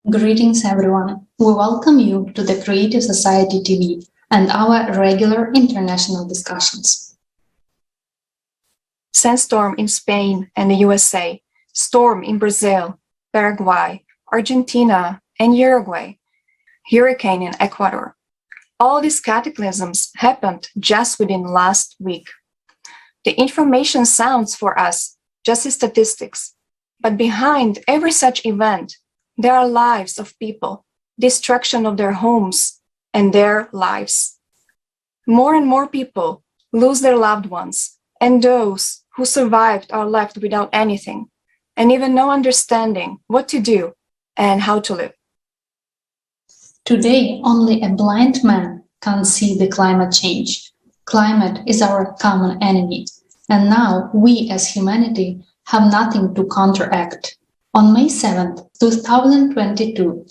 Greetings, everyone. We welcome you to the Creative Society TV and our regular international discussions. Sandstorm in Spain and the USA, storm in Brazil, Paraguay, Argentina, and Uruguay, hurricane in Ecuador. All these cataclysms happened just within last week. The information sounds for us just statistics, but behind every such event, there are lives of people, destruction of their homes and their lives. More and more people lose their loved ones, and those who survived are left without anything, and even no understanding what to do and how to live. Today, only a blind man can see the climate change. Climate is our common enemy, and now we as humanity have nothing to counteract. On May 7, 2022,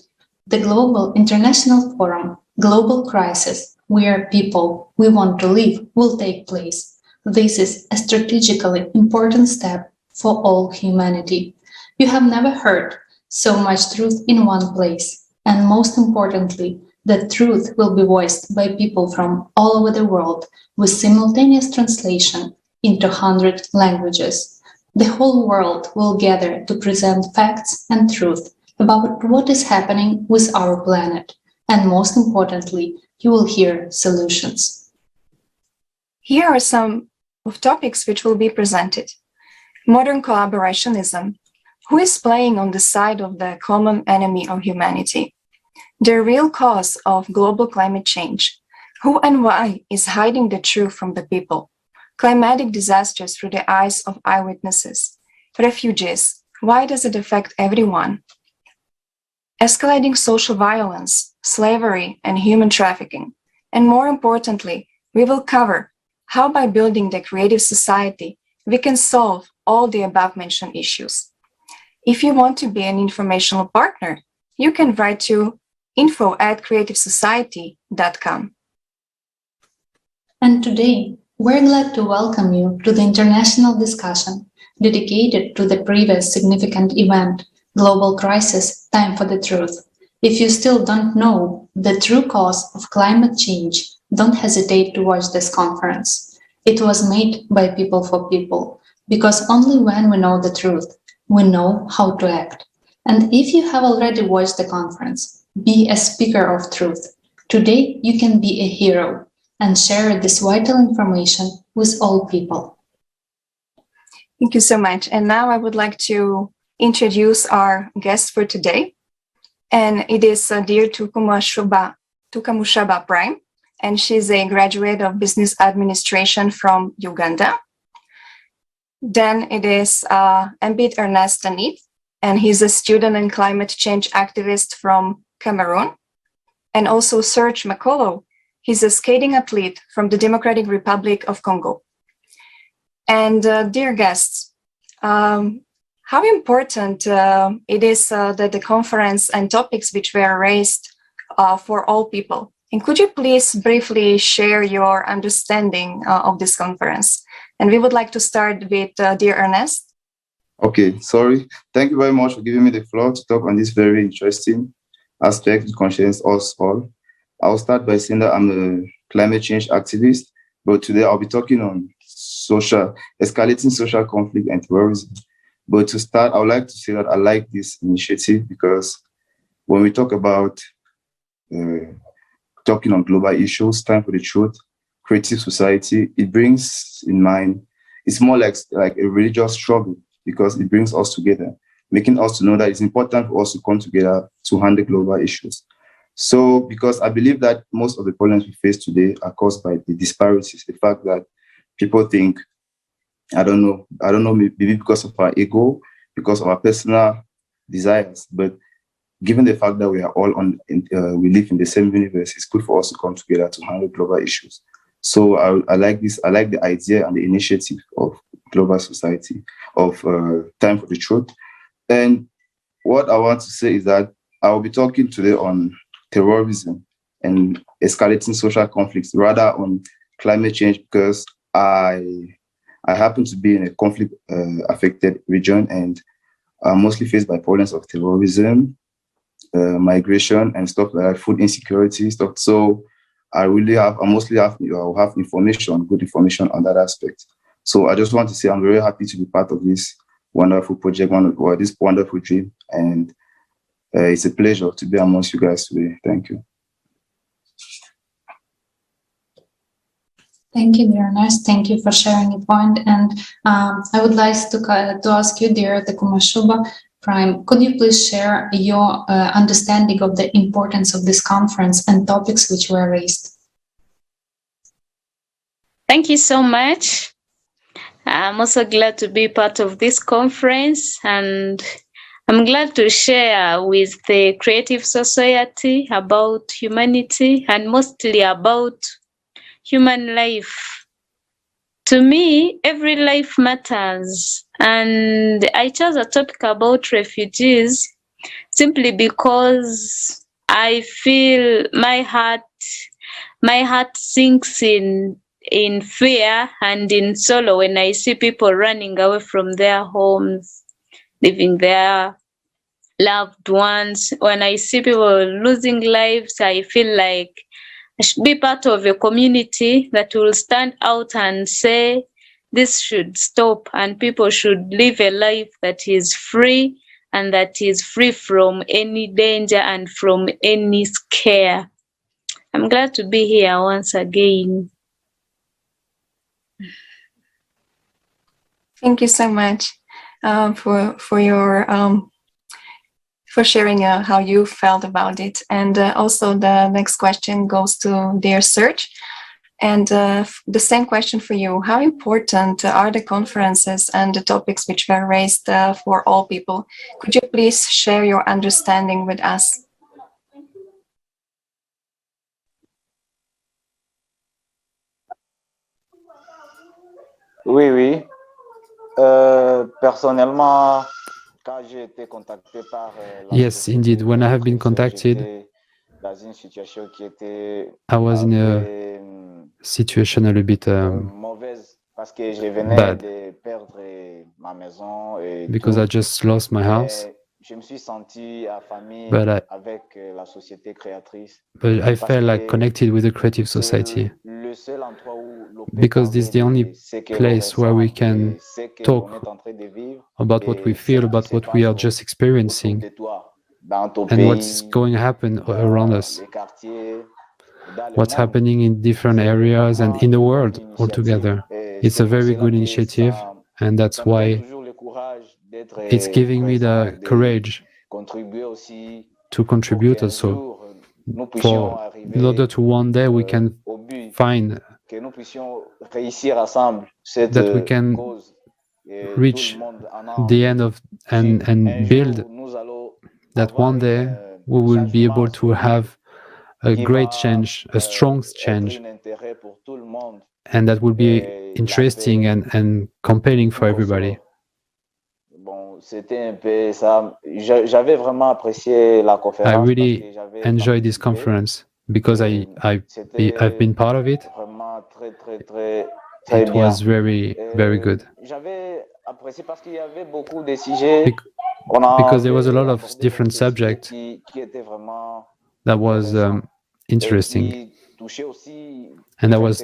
the Global International Forum, Global Crisis, We Are People, We Want to Live will take place. This is a strategically important step for all humanity. You have never heard so much truth in one place, and most importantly, the truth will be voiced by people from all over the world with simultaneous translation into 100 languages. The whole world will gather to present facts and truth about what is happening with our planet, and most importantly, you will hear solutions. Here are some of topics which will be presented. Modern collaborationism. Who is playing on the side of the common enemy of humanity? The real cause of global climate change. Who and why is hiding the truth from the people? Climatic disasters through the eyes of eyewitnesses. Refugees. Why does it affect everyone? Escalating social violence, slavery, and human trafficking. And more importantly, we will cover how by building the creative society, we can solve all the above-mentioned issues. If you want to be an informational partner, you can write to info@creativesociety.com. And today, we're glad to welcome you to the international discussion dedicated to the previous significant event, Global Crisis, Time for the Truth. If you still don't know the true cause of climate change, don't hesitate to watch this conference. It was made by people for people, because only when we know the truth, we know how to act. And if you have already watched the conference, be a speaker of truth. Today, you can be a hero and share this vital information with all people. Thank you so much. And now I would like to introduce our guest for today. And it is dear Tukamushaba Prime. And she's a graduate of business administration from Uganda. Then it is Mbuh Ernest Tanet, and he's a student and climate change activist from Cameroon. And also Serge Makolo, he's a skating athlete from the Democratic Republic of Congo. And dear guests, how important it is that the conference and topics which were raised for all people. And could you please briefly share your understanding of this conference? And we would like to start with dear Ernest. Okay, sorry. Thank you very much for giving me the floor to talk on this very interesting aspect which concerns us all. I'll start by saying that I'm a climate change activist, but today I'll be talking on escalating social conflict and terrorism. But to start, I would like to say that I like this initiative because when we talk about talking on global issues, time for the truth, creative society, it brings in mind, it's more like a religious struggle because it brings us together, making us to know that it's important for us to come together to handle global issues. So, because I believe that most of the problems we face today are caused by the disparities, the fact that people think, I don't know, maybe because of our ego, because of our personal desires, but given the fact that we are all we live in the same universe, it's good for us to come together to handle global issues. So I like this. I like the idea and the initiative of global society, of Time for the Truth. And what I want to say is that I will be talking today on terrorism and escalating social conflicts, rather on climate change, because I happen to be in a conflict-affected region and are mostly faced by problems of terrorism, migration and stuff like food insecurity stuff. So I mostly have information, good information on that aspect. So I just want to say I'm very happy to be part of this wonderful project, this wonderful dream, and it's a pleasure to be amongst you guys today. Thank you. Thank you, dear Ernest. Thank you for sharing your point. And I would like to ask you, dear Tukamushaba Prime, could you please share your understanding of the importance of this conference and topics which were raised? Thank you so much. I'm also glad to be part of this conference, and I'm glad to share with the creative society about humanity and mostly about human life. To me, every life matters, and I chose a topic about refugees simply because I feel my heart sinks in fear and in sorrow when I see people running away from their homes, leaving their loved ones. When I see people losing lives, I feel like I should be part of a community that will stand out and say this should stop, and people should live a life that is free and that is free from any danger and from any scare. I'm glad to be here once again. Thank you so much for your for sharing how you felt about it. And also the next question goes to dear Serge. And the same question for you. How important are the conferences and the topics which were raised for all people? Could you please share your understanding with us? Oui. Personnellement, quand j'ai été contacté par yes, indeed. When I have been contacted, I was in a situation a little bit bad because I just lost my house. But I felt like connected with the creative society because this is the only place where we can talk about what we feel, about what we are just experiencing, and what's going to happen around us, what's happening in different areas and in the world altogether. It's a very good initiative, and that's why it's giving me the courage to contribute also, in order to one day we can find that we can reach the end of and build that one day we will be able to have a great change, a strong change, and that will be interesting and compelling for everybody. I really enjoyed this conference because I've been part of it. It was very, very good. Because there was a lot of different subjects that was interesting. And those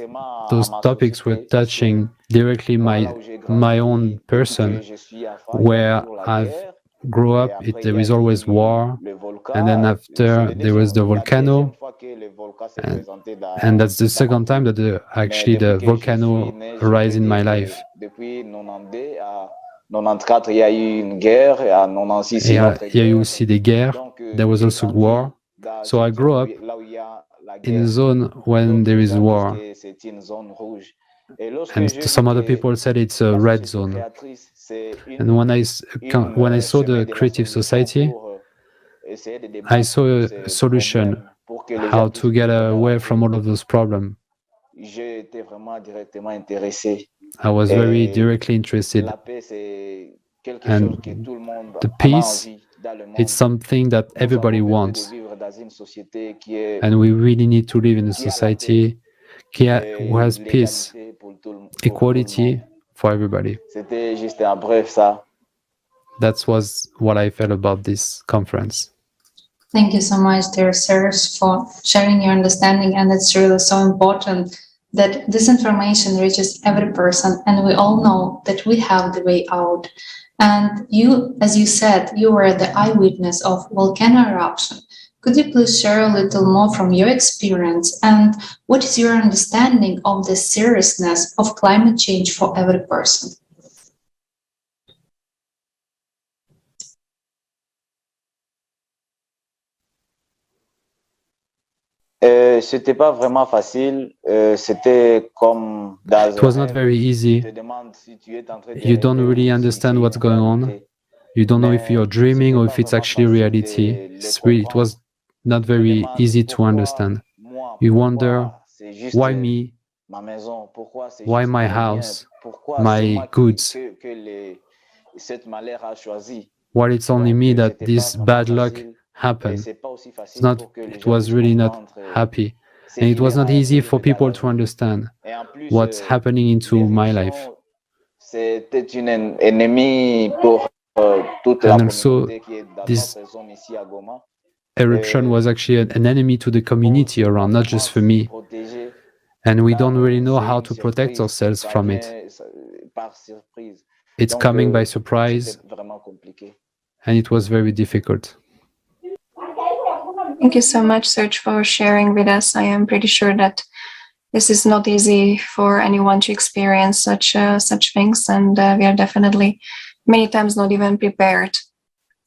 topics were touching directly my own person, where I've grew up. There is always war, and then after there was the volcano, and that's the second time that the volcano arose in my life. Il y a eu aussi des guerres. There was also war. So I grew up in a zone when there is war. And some other people said it's a red zone. And when I saw the creative society, I saw a solution how to get away from all of those problems. I was very directly interested. And the peace, it's something that everybody wants. And we really need to live in a society who has peace, equality for everybody. That was what I felt about this conference. Thank you so much, dear Serge, for sharing your understanding. And it's really so important that this information reaches every person, and we all know that we have the way out. And you, as you said, you were the eyewitness of volcano eruption. Could you please share a little more from your experience, and what is your understanding of the seriousness of climate change for every person? C'était pas vraiment facile. C'était comme dans It was not very easy. You don't really understand what's going on. You don't know if you're dreaming or if it's actually reality. It was not very easy to understand. You wonder, why me? Why my house? My goods? Why it's only me that this bad luck happened? It was really not happy. And it was not easy for people to understand what's happening into my life. And also, this eruption was actually an enemy to the community around, not just for me. And we don't really know how to protect ourselves from it. It's coming by surprise, and it was very difficult. Thank you so much, Serge, for sharing with us. I am pretty sure that this is not easy for anyone to experience such things, and we are definitely many times not even prepared.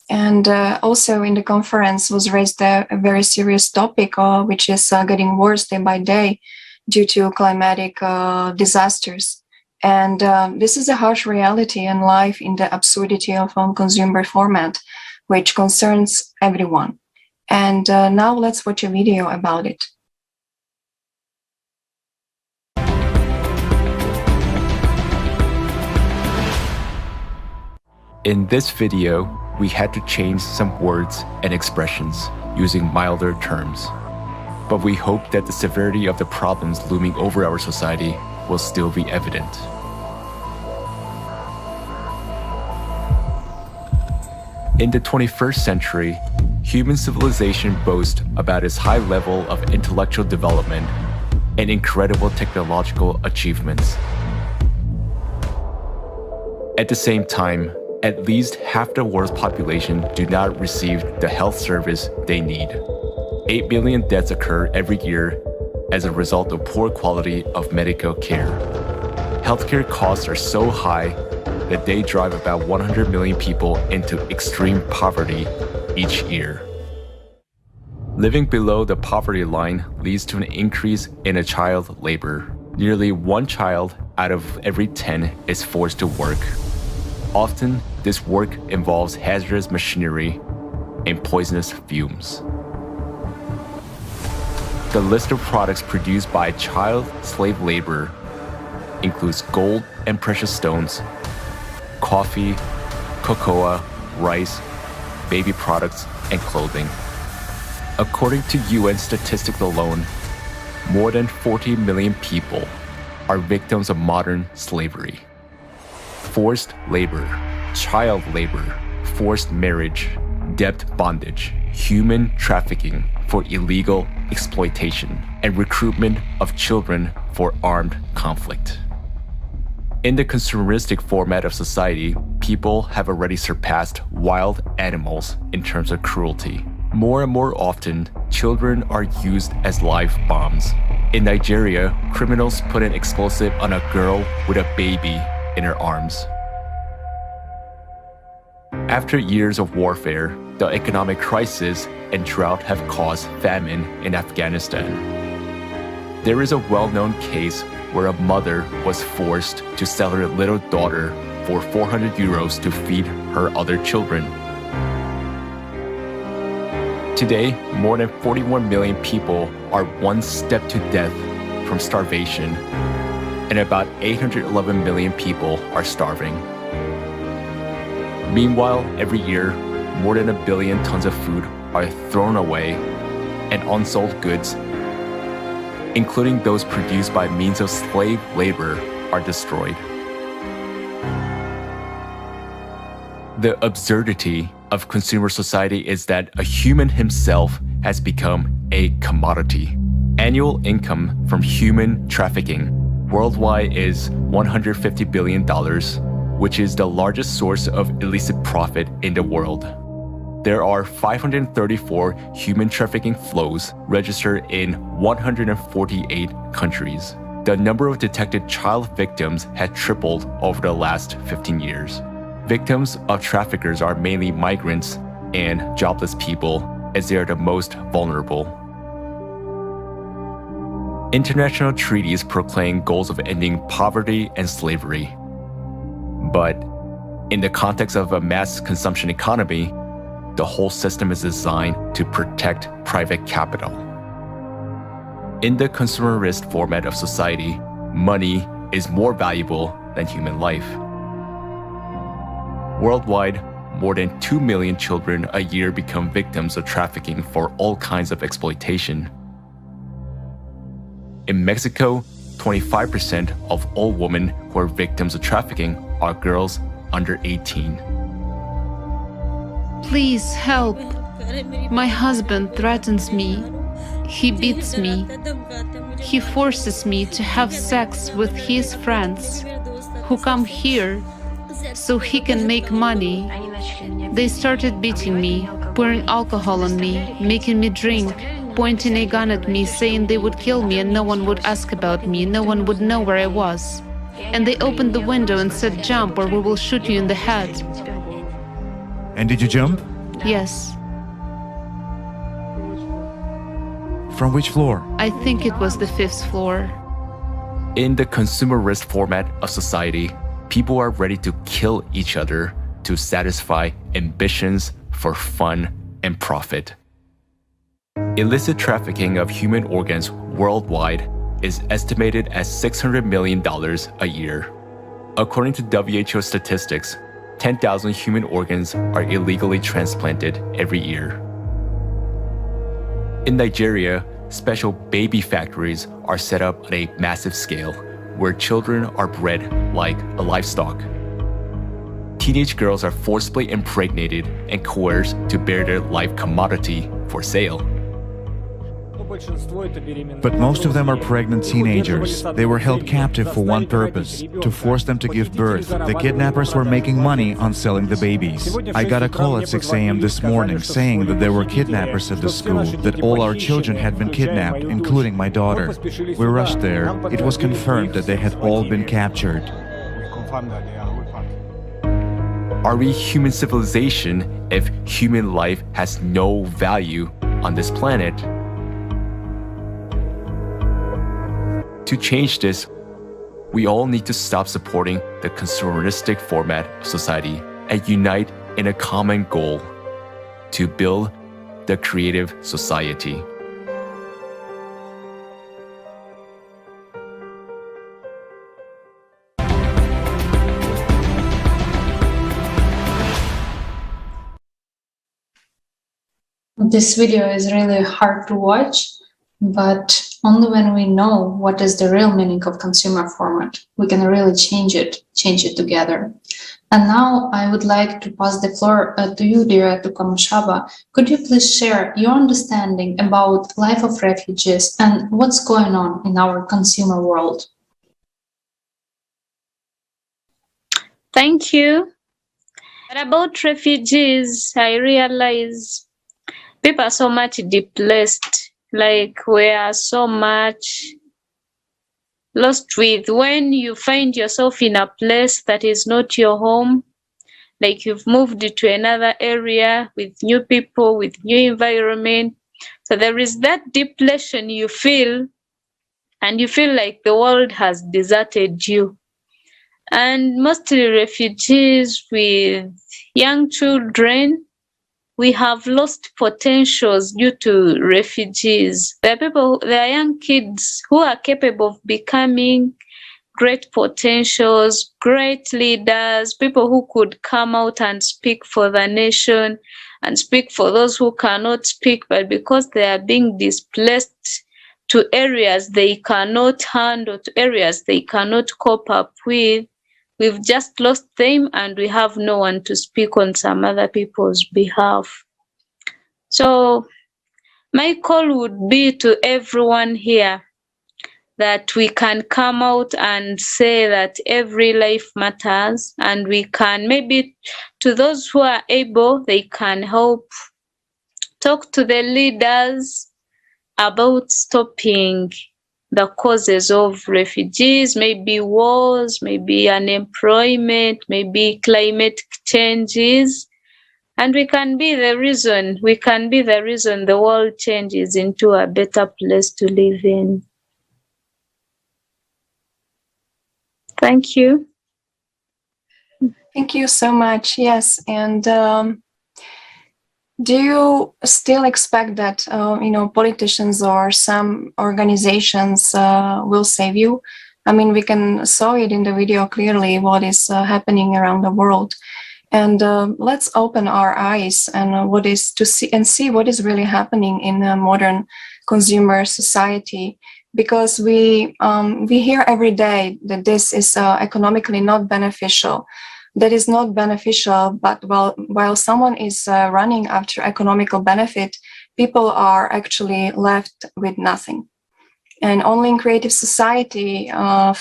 And also in the conference was raised a very serious topic, which is getting worse day by day due to climatic disasters. And this is a harsh reality in life in the absurdity of consumer format, which concerns everyone. And now let's watch a video about it. In this video, we had to change some words and expressions using milder terms. But we hope that the severity of the problems looming over our society will still be evident. In the 21st century, human civilization boasts about its high level of intellectual development and incredible technological achievements. At the same time, at least half the world's population do not receive the health service they need. 8 million deaths occur every year as a result of poor quality of medical care. Healthcare costs are so high that they drive about 100 million people into extreme poverty each year. Living below the poverty line leads to an increase in child labor. Nearly 1 child out of every 10 is forced to work. Often, this work involves hazardous machinery and poisonous fumes. The list of products produced by child slave labor includes gold and precious stones, coffee, cocoa, rice, baby products, and clothing. According to UN statistics alone, more than 40 million people are victims of modern slavery. Forced labor, child labor, forced marriage, debt bondage, human trafficking for illegal exploitation, and recruitment of children for armed conflict. In the consumeristic format of society, people have already surpassed wild animals in terms of cruelty. More and more often, children are used as live bombs. In Nigeria, criminals put an explosive on a girl with a baby in her arms. After years of warfare, the economic crisis and drought have caused famine in Afghanistan. There is a well-known case where a mother was forced to sell her little daughter for 400 euros to feed her other children. Today, more than 41 million people are one step to death from starvation, and about 811 million people are starving. Meanwhile, every year, more than 1 billion tons of food are thrown away, and unsold goods, including those produced by means of slave labor, are destroyed. The absurdity of consumer society is that a human himself has become a commodity. Annual income from human trafficking worldwide is $150 billion, which is the largest source of illicit profit in the world. There are 534 human trafficking flows registered in 148 countries. The number of detected child victims had tripled over the last 15 years. Victims of traffickers are mainly migrants and jobless people, as they are the most vulnerable. International treaties proclaim goals of ending poverty and slavery. But in the context of a mass consumption economy, the whole system is designed to protect private capital. In the consumerist format of society, money is more valuable than human life. Worldwide, more than 2 million children a year become victims of trafficking for all kinds of exploitation. In Mexico, 25% of all women who are victims of trafficking are girls under 18. Please help. My husband threatens me. He beats me. He forces me to have sex with his friends who come here so he can make money. They started beating me, pouring alcohol on me, making me drink, pointing a gun at me, saying they would kill me and no one would ask about me, no one would know where I was. And they opened the window and said, "Jump or we will shoot you in the head." And did you jump? Yes. From which floor? I think it was the 5th floor. In the consumerist format of society, people are ready to kill each other to satisfy ambitions for fun and profit. Illicit trafficking of human organs worldwide is estimated at $600 million a year. According to WHO statistics, 10,000 human organs are illegally transplanted every year. In Nigeria, special baby factories are set up on a massive scale where children are bred like a livestock. Teenage girls are forcibly impregnated and coerced to bear their life commodity for sale. But most of them are pregnant teenagers. They were held captive for one purpose, to force them to give birth. The kidnappers were making money on selling the babies. I got a call at 6 a.m. this morning saying that there were kidnappers at the school, that all our children had been kidnapped, including my daughter. We rushed there. It was confirmed that they had all been captured. Are we human civilization if human life has no value on this planet? To change this, we all need to stop supporting the consumeristic format of society and unite in a common goal to build the creative society. This video is really hard to watch, but only when we know what is the real meaning of consumer format, we can really change it together. And now I would like to pass the floor to you, dear Tukamushaba. Could you please share your understanding about life of refugees and what's going on in our consumer world? Thank you. But about refugees, I realize people are so much displaced. Like we are so much lost with when you find yourself in a place that is not your home, like you've moved to another area with new people, with new environment. So there is that depression you feel, and you feel like the world has deserted you. And mostly refugees with young children, we have lost potentials due to refugees. There are young kids who are capable of becoming great potentials, great leaders, people who could come out and speak for the nation and speak for those who cannot speak, but because they are being displaced to areas they cannot handle, to areas they cannot cope up with, we've just lost them and we have no one to speak on some other people's behalf. So my call would be to everyone here that we can come out and say that every life matters, and we can, maybe to those who are able, they can help talk to the leaders about stopping the causes of refugees, maybe wars, maybe unemployment, maybe climate changes. And we can be the reason the world changes into a better place to live in. Thank you. Thank you so much. Yes, and do you still expect that politicians or some organizations will save you? I mean, we saw it in the video clearly what is happening around the world, and let's open our eyes and see what is really happening in a modern consumer society. Because we hear every day that this is economically not beneficial. That is not beneficial, but while someone is running after economical benefit, people are actually left with nothing. And only in creative society,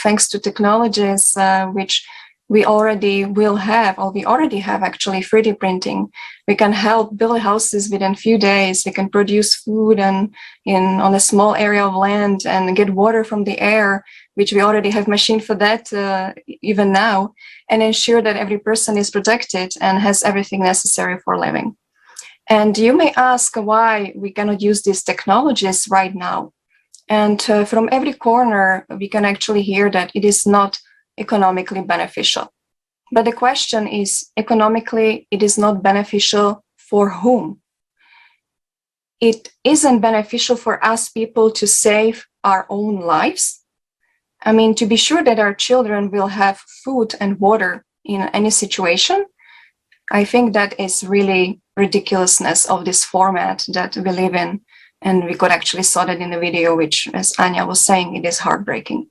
thanks to technologies which we already will have, or we already have actually 3D printing, we can help build houses within a few days. We can produce food on a small area of land and get water from the air, which we already have machine for that even now, and ensure that every person is protected and has everything necessary for living. And you may ask why we cannot use these technologies right now. And from every corner, we can actually hear that it is not economically beneficial. But the question is, economically, it is not beneficial for whom? It isn't beneficial for us people to save our own lives. I mean, to be sure that our children will have food and water in any situation, I think that is really ridiculousness of this format that we live in. And we could actually saw that in the video, which, as Anya was saying, it is heartbreaking.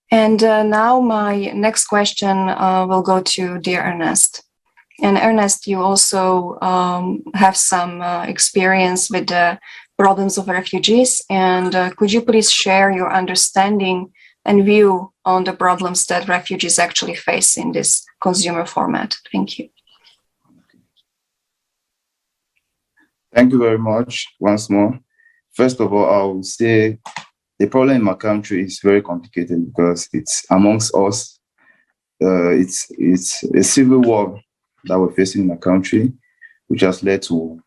And now my next question will go to dear Ernest. And Ernest, you also have some experience with the problems of refugees. And could you please share your understanding and view on the problems that refugees actually face in this consumer format? Thank you. Thank you very much once more. First of all, I will say the problem in my country is very complicated because it's amongst us. It's a civil war that we're facing in the country, which has led to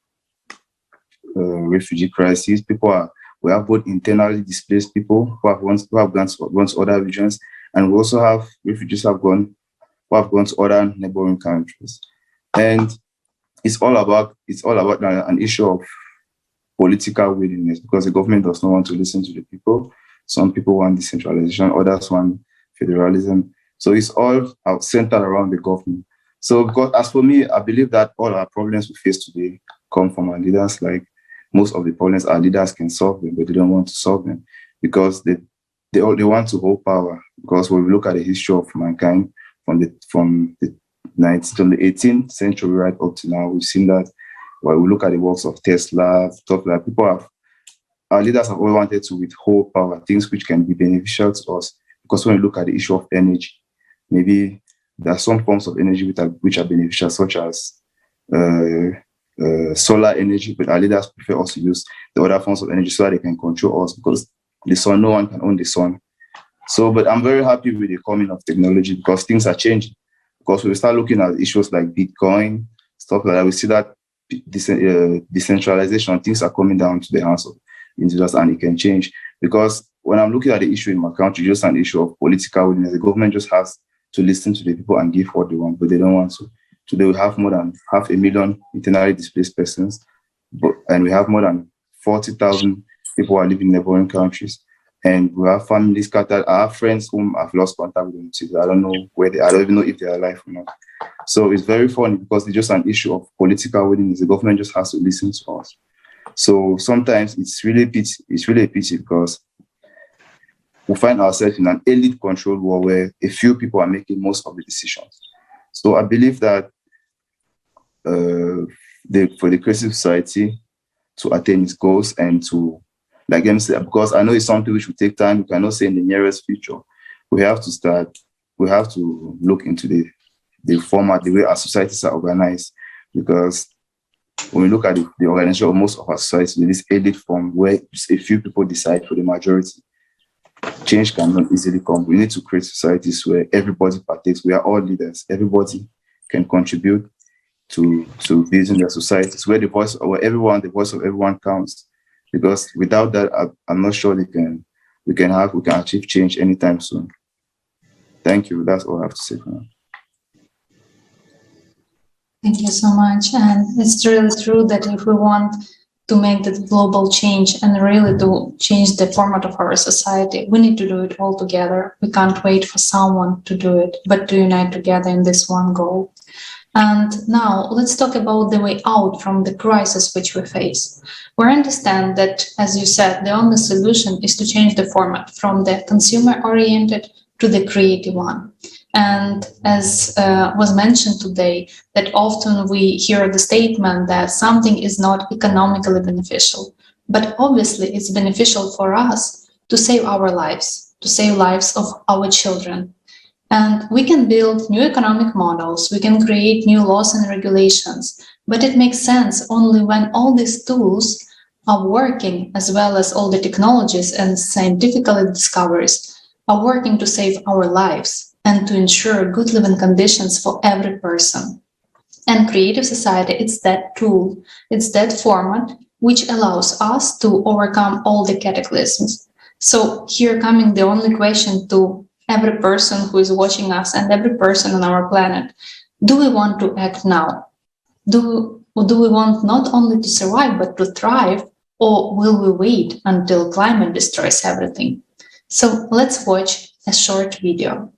refugee crisis. We have both internally displaced people who have gone to other regions, and we also have refugees who have gone to other neighboring countries. And it's all about an issue of political willingness, because the government does not want to listen to the people. Some people want decentralization, others want federalism. So it's all centered around the government. So because, as for me, I believe that all our problems we face today come from our leaders. Like most of the problems, our leaders can solve them, but they don't want to solve them because they want to hold power. Because when we look at the history of mankind from the 18th century right up to now, we've seen that. When we look at the works of Tesla, stuff like our leaders have always wanted to withhold power, things which can be beneficial to us. Because when we look at the issue of energy, maybe there are some forms of energy which are beneficial, such as solar energy, but our leaders prefer us to use the other forms of energy so that they can control us, because the sun, no one can own the sun. So, but I'm very happy with the coming of technology because things are changing. Because when we start looking at issues like Bitcoin, stuff like that, we see that decentralization, things are coming down to the hands of individuals, and it can change. Because when I'm looking at the issue in my country, just an issue of political willingness, the government just has to listen to the people and give what they want, but they don't want to. Today we have more than 500,000 internally displaced persons, and we have more than 40,000 people who are living in neighboring countries. And we have families scattered. I have friends whom I've lost contact with them today. I don't know where I don't even know if they're alive or not. So it's very funny because it's just an issue of political willingness. The government just has to listen to us. So sometimes it's really a pity because we find ourselves in an elite control war where a few people are making most of the decisions. So I believe that for the creative society to attain its goals and to, like them say, because I know it's something which will take time, we cannot say in the nearest future. We have to look into the format, the way our societies are organized, because when we look at the organization of most of our societies in this elite form where a few people decide for the majority, change cannot easily come. We need to create societies where everybody partakes. We are all leaders. Everybody can contribute to building their societies where the voice of everyone counts. Because without that, I'm not sure we can achieve change anytime soon. Thank you. That's all I have to say for now. Thank you so much. And it's really true that if we want to make the global change and really to change the format of our society, we need to do it all together. We can't wait for someone to do it, but to unite together in this one goal. And now let's talk about the way out from the crisis which we face. We understand that, as you said, the only solution is to change the format from the consumer-oriented to the creative one. And as was mentioned today, that often we hear the statement that something is not economically beneficial, but obviously it's beneficial for us to save our lives, to save lives of our children. And we can build new economic models, we can create new laws and regulations, but it makes sense only when all these tools are working, as well as all the technologies and scientific discoveries are working to save our lives and to ensure good living conditions for every person. And creative society, it's that tool, it's that format which allows us to overcome all the cataclysms. So here coming the only question to every person who is watching us and every person on our planet: do we want to act now? Do we want not only to survive but to thrive, or will we wait until climate destroys everything? So let's watch a short video.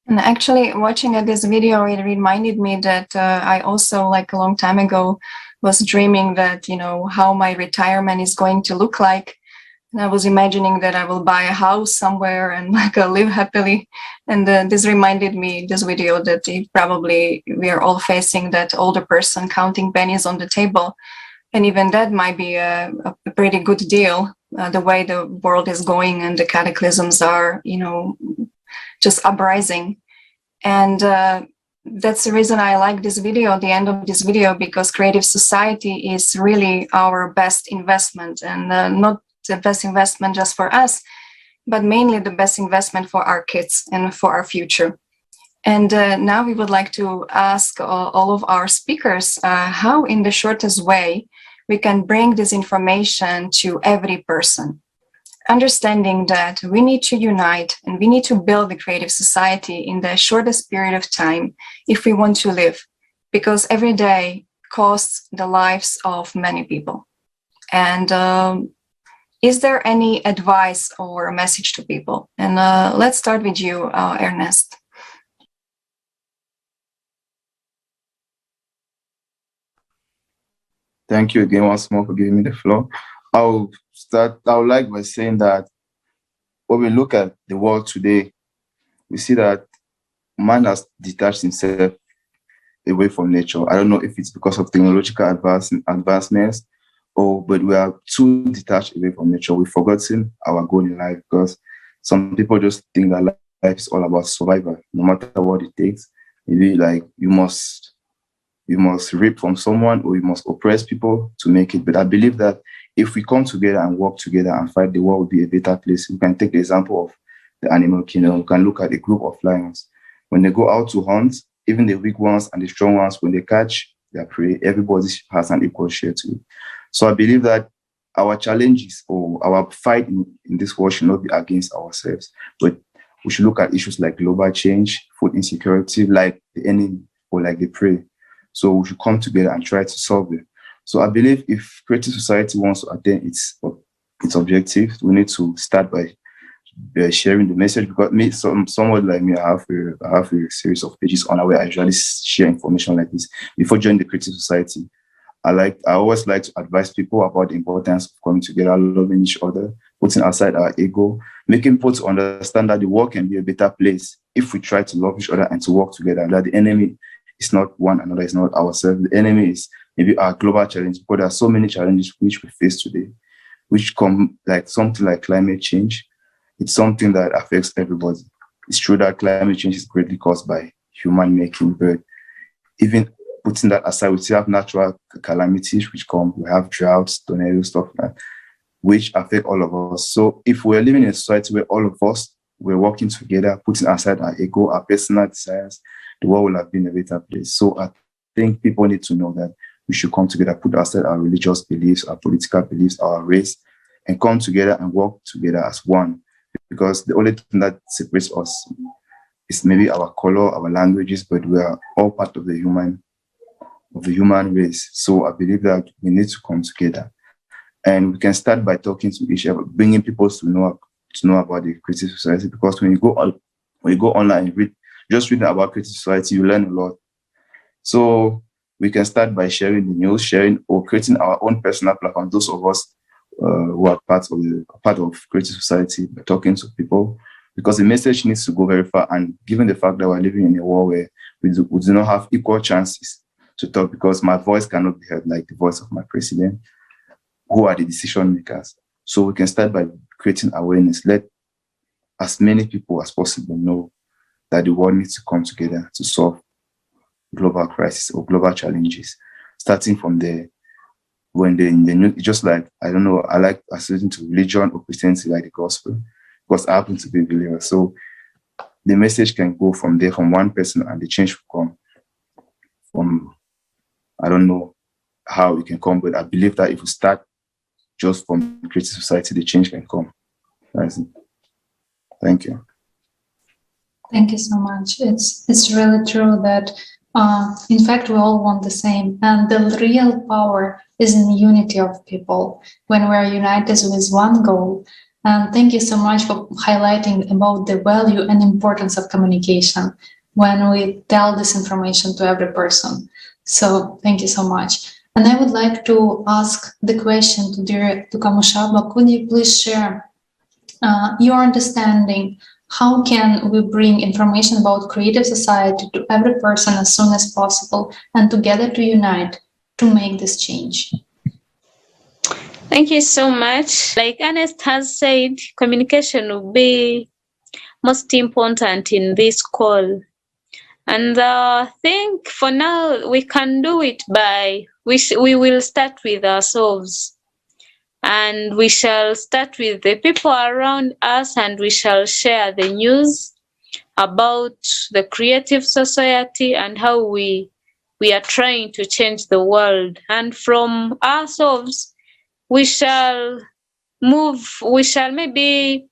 And actually, watching this video, it reminded me that I also, like a long time ago, was dreaming that, how my retirement is going to look like. And I was imagining that I will buy a house somewhere and live happily. And this reminded me, this video, that probably we are all facing that older person counting pennies on the table. And even that might be a pretty good deal, the way the world is going and the cataclysms are, just uprising. And that's the reason I like this video, the end of this video, because creative society is really our best investment, and not the best investment just for us, but mainly the best investment for our kids and for our future. And now we would like to ask all of our speakers how, in the shortest way, we can bring this information to every person, understanding that we need to unite and we need to build the creative society in the shortest period of time if we want to live, because every day costs the lives of many people. And is there any advice or a message to people? And let's start with you, Ernest. Thank you again once more for giving me the floor. I would like by saying that when we look at the world today, we see that man has detached himself away from nature. I don't know if it's because of technological advancements, but we are too detached away from nature. We've forgotten our goal in life, because some people just think that life is all about survival, no matter what it takes. Maybe like you must rape from someone, or you must oppress people to make it. But I believe that if we come together and work together and fight, the world will be a better place. We can take the example of the animal kingdom. We can look at a group of lions. When they go out to hunt, even the weak ones and the strong ones, when they catch their prey, everybody has an equal share to it. So I believe that our challenges or our fight in this world should not be against ourselves, but we should look at issues like global change, food insecurity, like the enemy or like the prey. So we should come together and try to solve it. So I believe if creative society wants to attain its objective, we need to start by sharing the message. Because someone like me, I have a series of pages on where I usually share information like this before joining the creative society. I always like to advise people about the importance of coming together, loving each other, putting aside our ego, making people to understand that the world can be a better place if we try to love each other and to work together. That the enemy is not one another, it's not ourselves. The enemy is maybe our global challenge, because there are so many challenges which we face today, which come like something like climate change. It's something that affects everybody. It's true that climate change is greatly caused by human making, but even putting that aside, we still have natural calamities which come. We have droughts, tornadoes, stuff like that, which affect all of us. So if we're living in a society where all of us, we're working together, putting aside our ego, our personal desires, the world will have been a better place. So I think people need to know that we should come together, put aside our religious beliefs, our political beliefs, our race, and come together and work together as one. Because the only thing that separates us is maybe our color, our languages, but we are all part of the human race. So I believe that we need to come together, and we can start by talking to each other, bringing people to know about the creative society. Because when you go online and reading about creative society, you learn a lot. So we can start by sharing the news, or creating our own personal platform. Those of us who are part of creative society, by talking to people, because the message needs to go very far. And given the fact that we're living in a world where we do not have equal chances to talk, because my voice cannot be heard like the voice of my president, who are the decision makers. So we can start by creating awareness. Let as many people as possible know that the world needs to come together to solve global crisis or global challenges. Starting from there, when just like, I don't know, I like associating to religion or Christianity like the gospel, because I happen to be a believer. So the message can go from there, from one person, and the change will come from, I don't know how it can come, but I believe that if we start just from creative society, the change can come. That's it. Thank you. Thank you so much. It's really true that, in fact, we all want the same. And the real power is in the unity of people when we're united with one goal. And thank you so much for highlighting about the value and importance of communication when we tell this information to every person. So thank you so much. And I would like to ask the question to dear Tukamushaba. Could you please share your understanding? How can we bring information about creative society to every person as soon as possible, and together to unite to make this change? Thank you so much. Like Ernest has said, communication will be most important in this call. And I think for now we can do it by we will start with ourselves, and we shall start with the people around us, and we shall share the news about the creative society and how we are trying to change the world. And from ourselves we shall maybe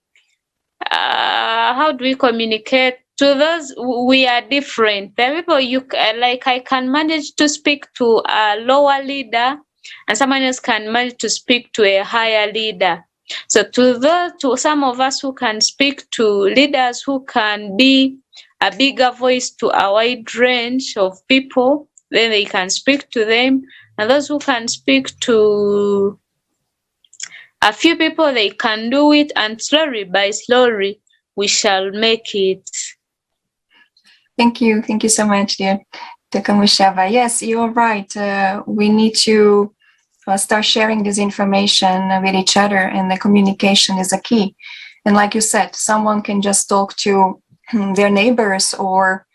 how do we communicate to those we are different. There are people like I can manage to speak to a lower leader, and someone else can manage to speak to a higher leader. So to some of us who can speak to leaders who can be a bigger voice to a wide range of people, then they can speak to them. And those who can speak to a few people, they can do it, and slowly by slowly we shall make it. Thank you so much, dear Tukamushaba. Yes, you're right. We need to start sharing this information with each other, and the communication is a key. And like you said, someone can just talk to their neighbors, or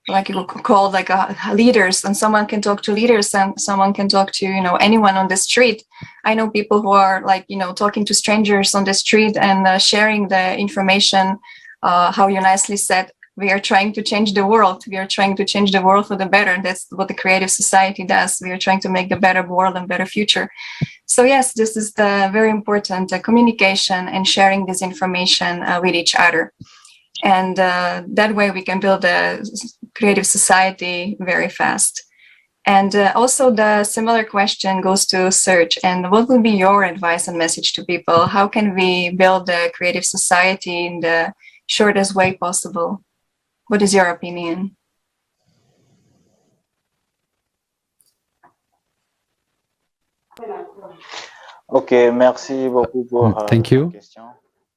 like you call like leaders, and someone can talk to leaders, and someone can talk to anyone on the street. I know people who are like talking to strangers on the street and sharing the information. How you nicely said, we are trying to change the world. We are trying to change the world for the better. That's what the creative society does. We are trying to make a better world and better future. So yes, this is the very important communication and sharing this information with each other. And that way we can build a creative society very fast. And also the similar question goes to Serge. And what would be your advice and message to people? How can we build a creative society in the shortest way possible? What is your opinion? Okay, merci beaucoup pour Thank you question.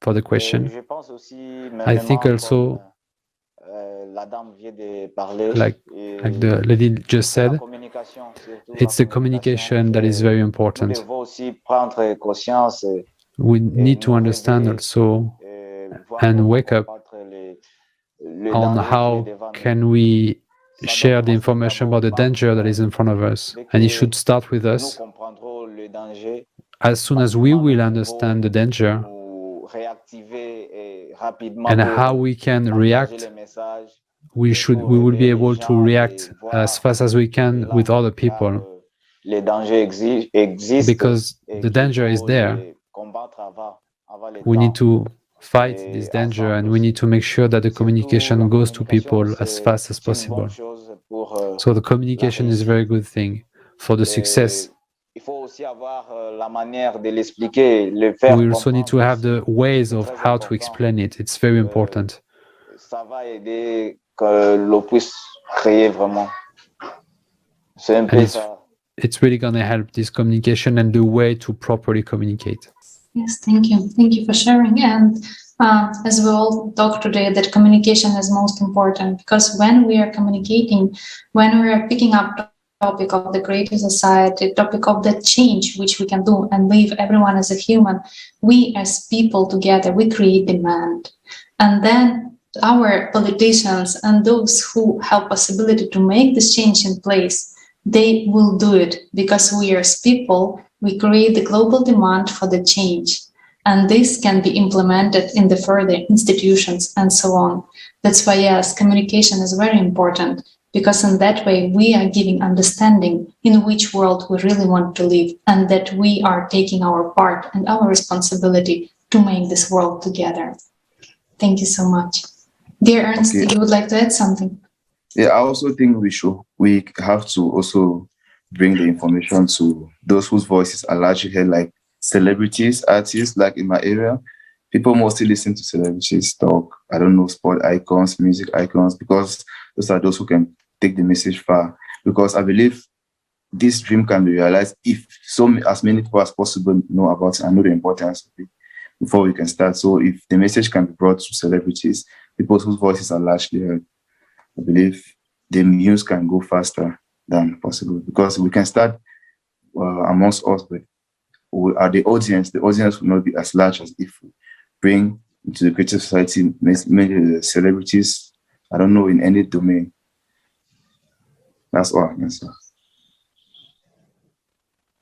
For the question. Je pense aussi, I think also, la dame vient de parler, like the lady just said, it's the communication that is very important. We need to understand also and wake up on how can we share the information about the danger that is in front of us. And it should start with us. As soon as we will understand the danger and how we can react, we will be able to react as fast as we can with other people, because the danger is there. We need to fight this danger, and we need to make sure that the communication goes to people as fast as possible. So the communication is a very good thing for the success. We also need to have the ways of how to explain it. It's very important. And it's really going to help this communication and the way to properly communicate. Yes, thank you. Thank you for sharing. And as we all talk today, that communication is most important, because when we are communicating, when we are picking up the topic of the creative society, topic of the change which we can do and leave everyone as a human, we as people together, we create demand. And then our politicians and those who have possibility to make this change in place, they will do it, because we as people, we create the global demand for the change. And this can be implemented in the further institutions and so on. That's why, yes, communication is very important, because in that way we are giving understanding in which world we really want to live, and that we are taking our part and our responsibility to make this world together. Thank you so much. Dear Ernst, you would like to add something? Yeah, I also think we have to also bring the information to those whose voices are largely heard, like celebrities, artists. Like in my area, people mostly listen to celebrities talk. I don't know, sport icons, music icons, because those are those who can take the message far. Because I believe this dream can be realized if as many people as possible know about it and know the importance of it before we can start. So if the message can be brought to celebrities, people whose voices are largely heard, I believe the news can go faster than possible, because we can start amongst us, but are the audience will not be as large as if we bring into the creative society many celebrities, I don't know, in any domain. That's all I can say.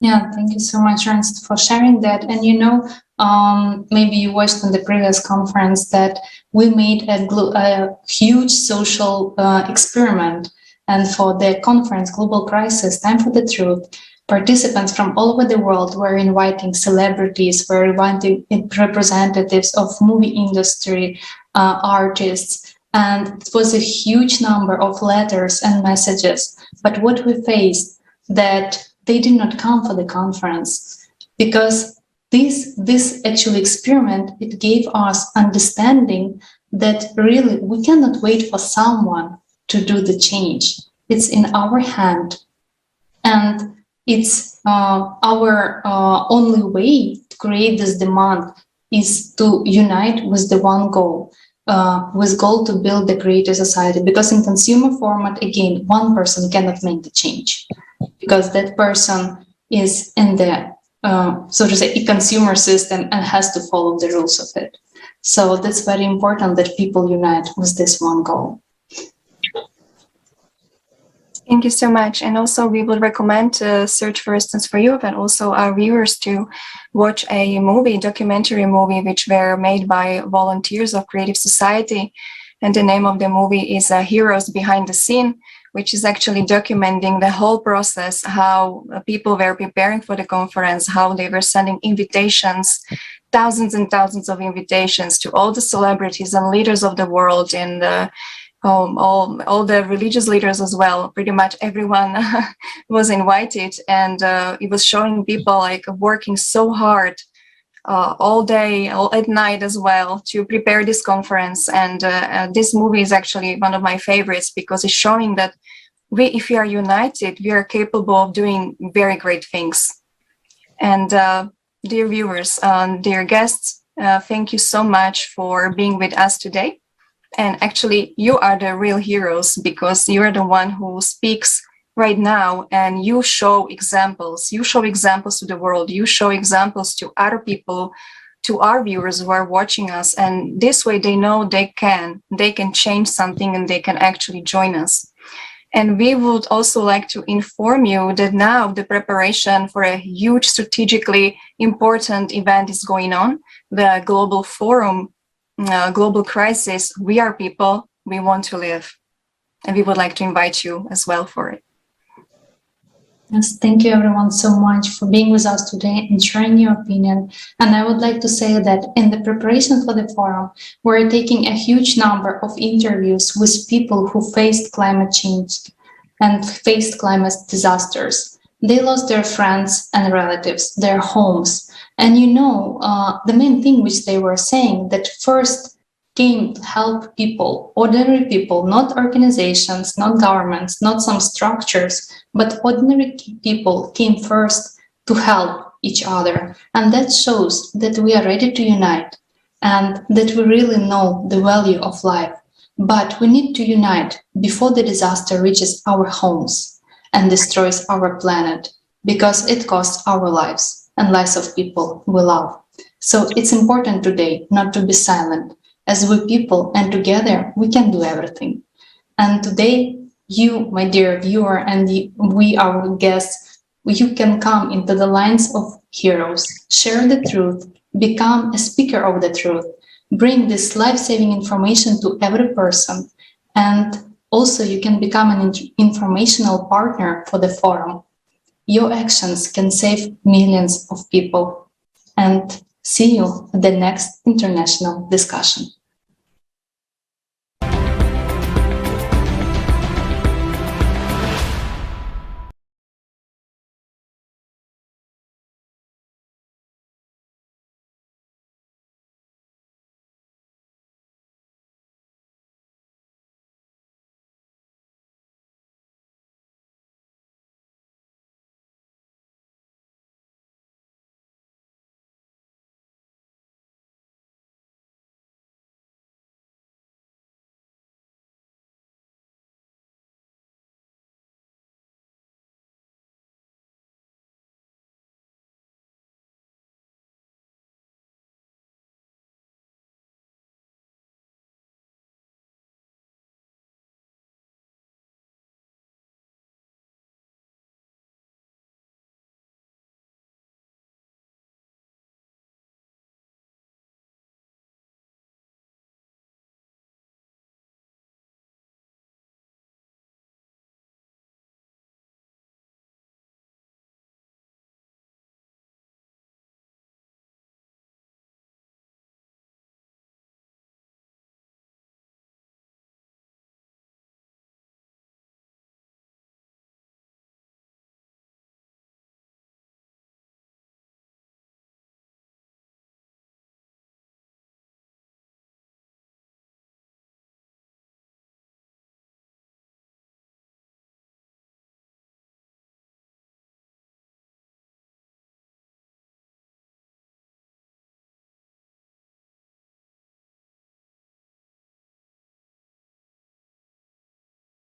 Yeah, thank you so much, Ernst, for sharing that. And you know, maybe you watched in the previous conference that we made a huge social experiment. And for the conference, Global Crisis, Time for the Truth, participants from all over the world were inviting celebrities, were inviting representatives of movie industry, artists, and it was a huge number of letters and messages. But what we faced, that they did not come for the conference, because this actual experiment, it gave us understanding that really we cannot wait for someone to do the change. It's in our hand, and it's our only way to create this demand is to unite with the one goal, with goal to build the creative society. Because in consumer format, again, one person cannot make the change, because that person is in the, so to say, a consumer system and has to follow the rules of it. So that's very important that people unite with this one goal. Thank you so much. And also we would recommend Serge, for instance, for you, but also our viewers to watch a documentary movie, which were made by volunteers of Creative Society. And the name of the movie is Heroes Behind the Scene, which is actually documenting the whole process, how people were preparing for the conference, how they were sending invitations, thousands and thousands of invitations to all the celebrities and leaders of the world, and all the religious leaders as well. Pretty much everyone was invited, and it was showing people like working so hard all day, all at night as well, to prepare this conference. And this movie is actually one of my favorites, because it's showing that if we are united, we are capable of doing very great things. And dear viewers, dear guests, thank you so much for being with us today. And actually, you are the real heroes, because you are the one who speaks right now, and you show examples. You show examples to the world. You show examples to other people, to our viewers who are watching us. And this way they know they can change something, and they can actually join us. And we would also like to inform you that now the preparation for a huge strategically important event is going on, the Global Forum, Global Crisis, We Are People, We Want to Live. And we would like to invite you as well for it. Yes, thank you everyone so much for being with us today and sharing your opinion. And I would like to say that in the preparation for the forum, we're taking a huge number of interviews with people who faced climate change and faced climate disasters. They lost their friends and relatives, their homes. And you know, the main thing which they were saying, that first came to help people, ordinary people, not organizations, not governments, not some structures, but ordinary people came first to help each other. And that shows that we are ready to unite and that we really know the value of life. But we need to unite before the disaster reaches our homes and destroys our planet, because it costs our lives and lives of people we love. So it's important today not to be silent, as we people, and together we can do everything. And today, you, my dear viewer, and we, our guests, you can come into the lines of heroes, share the truth, become a speaker of the truth, bring this life-saving information to every person, and also you can become an informational partner for the forum. Your actions can save millions of people. And see you at the next international discussion.